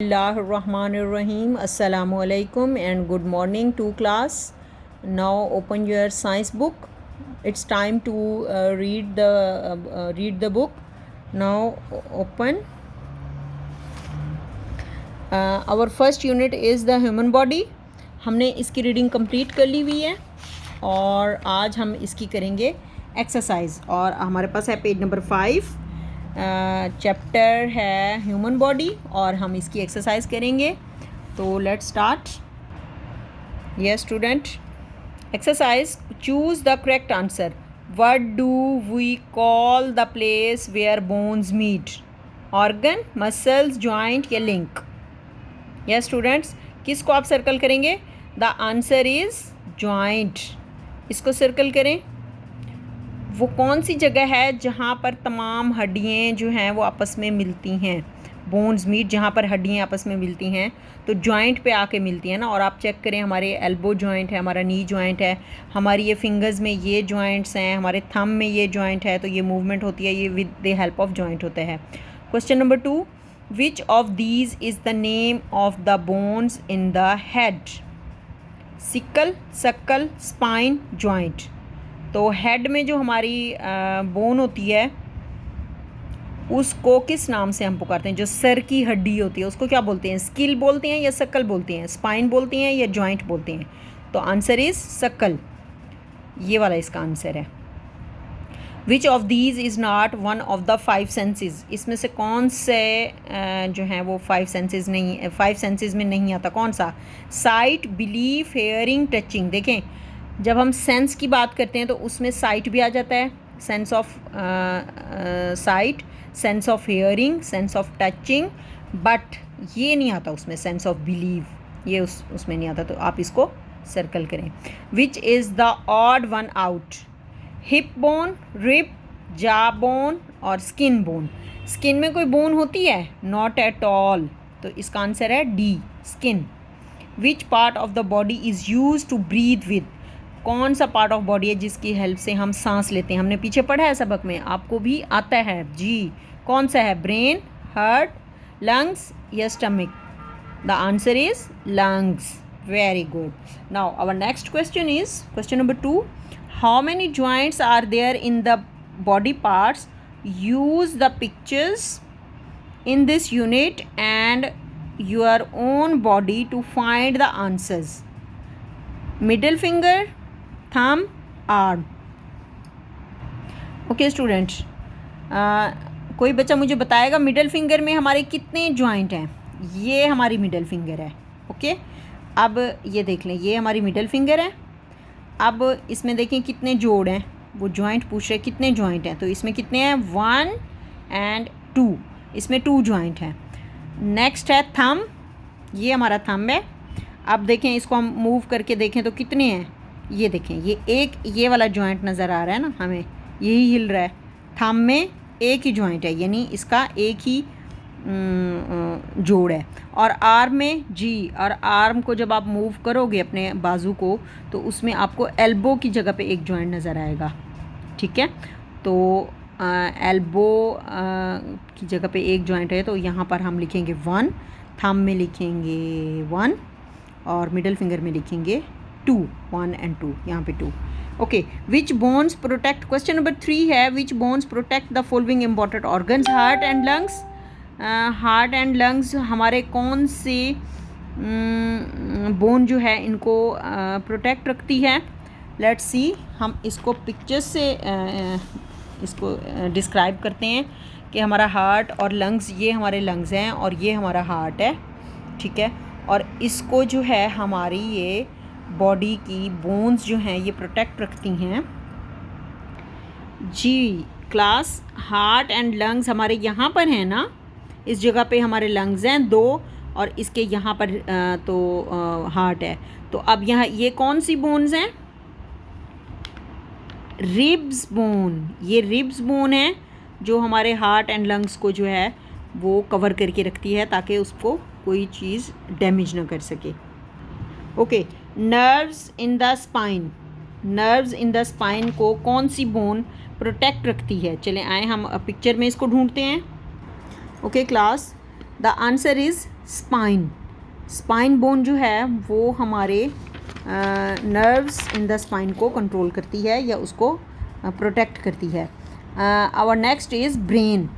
Bismillahirrahmanirrahim. Assalamu alaikum and good morning to class. Now open your science book. It's time to read the book. Now open. Our first unit is the human body. हमने इसकी reading complete कर ली हुई है और आज हम इसकी करेंगे एक्सरसाइज और हमारे पास है पेज नंबर 5. चैप्टर है ह्यूमन बॉडी और हम इसकी एक्सरसाइज करेंगे. तो let's start. Yes student, exercise choose the correct answer. What do we call the place where bones meet? Organ, muscles, joint या लिंक? यस स्टूडेंट्स, किसको आप सर्कल करेंगे? The answer is joint. इसको सर्कल करें. वो कौन सी जगह है जहाँ पर तमाम हड्डियाँ जो हैं वो आपस में मिलती हैं? बोन्स मीट, जहाँ पर हड्डियाँ आपस में मिलती हैं तो जॉइंट पे आके मिलती हैं ना. और आप चेक करें, हमारे एल्बो जॉइंट है, हमारा नी जॉइंट है, हमारी ये फिंगर्स में ये जॉइंट्स हैं, हमारे थंब में ये जॉइंट है. तो ये मूवमेंट होती है, ये with the help of joint होता है. Question number 2, which of these is the name of the bones in the head? Sickle, skull, spine, joint. तो हेड में जो हमारी बोन होती है उसको किस नाम से हम पुकारते हैं? जो सर की हड्डी होती है उसको क्या बोलते हैं? स्किल बोलते हैं या सक्कल बोलते हैं? स्पाइन बोलते हैं या जॉइंट बोलते हैं? तो आंसर इज़ सक्कल. ये वाला इसका आंसर है. विच of these is not one of the 5 senses? इसमें से कौन से जो हैं वो 5 सेंसेस नहीं, 5 सेंसेस में नहीं आता? कौन सा? Site, belief, hearing, touching. देखें, जब हम सेंस की बात करते हैं तो उसमें साइट भी आ जाता है, sense of site, sense of hearing, sense of touching, but ये नहीं आता उसमें सेंस ऑफ बिलीव. ये उसमें नहीं आता. तो आप इसको सर्कल करें. Which is the odd one out? Hip bone, rib, jaw bone और स्किन बोन. स्किन में कोई बोन होती है? Not at all. तो इसका आंसर है D, skin. Which part of the body is use to breathe with? कौन सा पार्ट ऑफ बॉडी है जिसकी हेल्प से हम सांस लेते हैं? हमने पीछे पढ़ा है सबक में, आपको भी आता है जी. कौन सा है? ब्रेन, हार्ट, लंग्स या stomach? The answer is lungs. Very good. Now our next question is question number 2. How many joints are there in the body parts? Use the pictures in this unit and your own body to find the answers. Middle finger, thumb, arm. Okay students, कोई बच्चा मुझे बताएगा middle finger में हमारे कितने joint हैं? ये हमारी मिडल फिंगर है. ओके, अब ये देख लें, ये हमारी मिडल फिंगर है. अब इसमें देखें कितने जोड़ हैं. वो जॉइंट पूछ रहे कितने जॉइंट हैं, तो इसमें कितने हैं? 1 and 2. इसमें 2 जॉइंट हैं. नेक्स्ट है थंब. ये हमारा थंब है. अब देखें, इसको हम मूव करके देखें तो कितने हैं? ये देखें, ये वाला जॉइंट नज़र आ रहा है ना हमें, यही हिल रहा है. थंब में एक ही जॉइंट है, यानी इसका एक ही जोड़ है. और आर्म में जी, और आर्म को जब आप मूव करोगे अपने बाजू को तो उसमें आपको एल्बो की जगह पे एक जॉइंट नज़र आएगा. ठीक है, तो एल्बो की जगह पे एक जॉइंट है, तो यहाँ पर हम लिखेंगे 1. थंब में लिखेंगे 1 और मिडल फिंगर में लिखेंगे 2. 1 and 2, यहाँ पे 2. Okay, which bones protect? Question number 3 है, which bones protect the following important organs? Heart and lungs. Heart and lungs हमारे कौन से बोन जो है इनको प्रोटेक्ट रखती है? Let's see. हम इसको पिक्चर से इसको डिस्क्राइब करते हैं कि हमारा हार्ट और लंग्स, ये हमारे लंग्स हैं और ये हमारा हार्ट है. ठीक है, और इसको जो है हमारी ये बॉडी की बोन्स जो हैं ये प्रोटेक्ट रखती हैं जी. क्लास, हार्ट एंड लंग्स हमारे यहाँ पर हैं ना, इस जगह पे हमारे लंग्स हैं 2 और इसके यहाँ पर हार्ट है. तो अब यहाँ ये कौन सी बोन्स हैं? Ribs bone. ये रिब्स बोन है जो हमारे हार्ट एंड लंग्स को जो है वो कवर करके रखती है ताकि उसको कोई चीज़ डैमेज ना कर सके. Okay, nerves in the spine. Nerves in the spine को कौन सी बोन प्रोटेक्ट रखती है? चलें आए हम पिक्चर में इसको ढूंढते हैं. Okay class, the answer is spine. Spine bone जो है वो हमारे नर्व्स इन द स्पाइन को कंट्रोल करती है या उसको प्रोटेक्ट करती है. Our next is brain.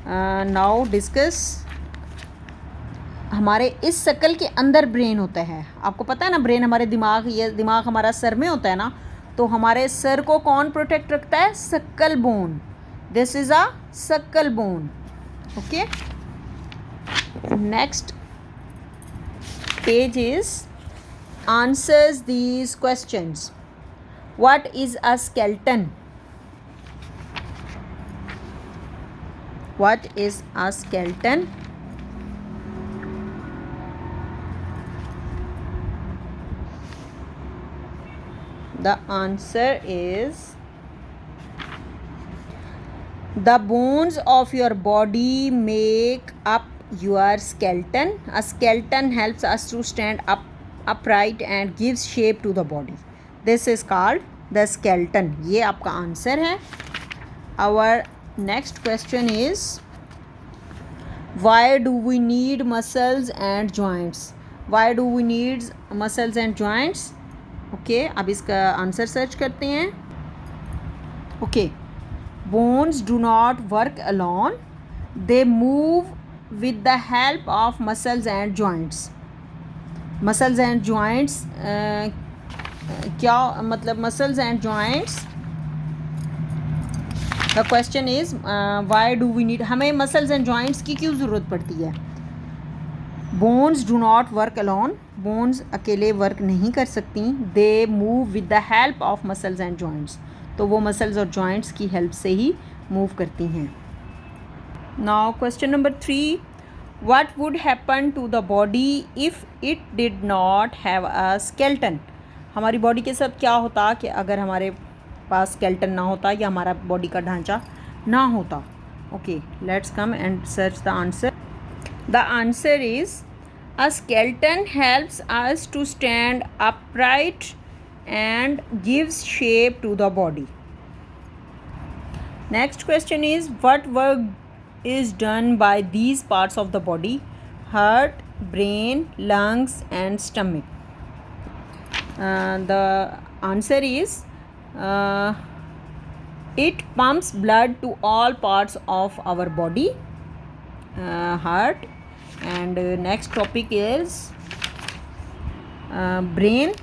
Now discuss. हमारे इस शक्ल के अंदर ब्रेन होता है. आपको पता है ना, ब्रेन हमारे दिमाग, ये दिमाग हमारा सर में होता है ना, तो हमारे सर को कौन प्रोटेक्ट रखता है? Skull bone. This is a skull bone. Okay. Next page is answers these questions. What is a skeleton? What is a skeleton? The answer is the bones of your body make up your skeleton. A skeleton helps us to stand upright and gives shape to the body. This is called the skeleton. ये आपका answer है. Our next question is why do we need muscles and joints? Why do we need muscles and joints? Okay, अब इसका answer search करते हैं. Okay, bones do not work alone. They move with the help of muscles and joints. Muscles and joints क्या मतलब? Muscles and joints, the question is why do we need, हमें muscles and joints की क्यों ज़रूरत पड़ती है? Bones do not work alone. Bones अकेले work नहीं कर सकती. They move with the help of muscles and joints. तो वो मसल्स और जॉइंट्स की हेल्प से ही मूव करती हैं. Now question number 3. What would happen to the body if it did not have a skeleton? हमारी बॉडी के साथ क्या होता कि अगर हमारे पास skeleton ना होता या हमारा बॉडी का ढांचा ना होता? Okay, let's come and search the answer. The answer is a skeleton helps us to stand upright and gives shape to the body. Next question is what work is done by these parts of the body? Heart, brain, lungs and stomach. The answer is it pumps blood to all parts of our body. Heart. And next topic is brain.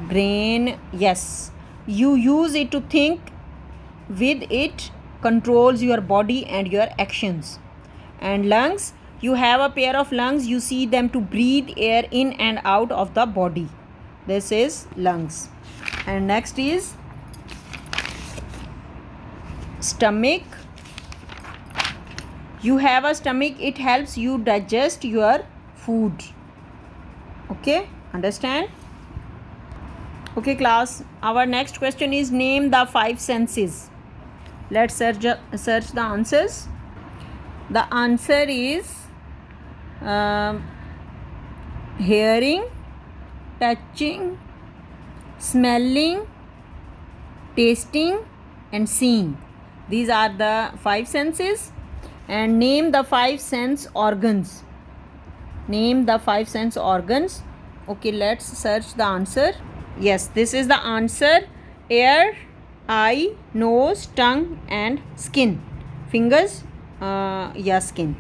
Brain, yes, you use it to think. With it controls your body and your actions. And lungs, you have a pair of lungs, you see them to breathe air in and out of the body. This is lungs. And next is stomach. You have a stomach, it helps you digest your food. Okay, understand? Okay class, our next question is name the 5 senses. Let's search the answers. The answer is hearing, touching, smelling, tasting and seeing. These are the 5 senses. And name the 5 sense organs. Name the 5 sense organs. Okay, let's search the answer. Yes, this is the answer. Ear, eye, nose, tongue and skin. Fingers या skin.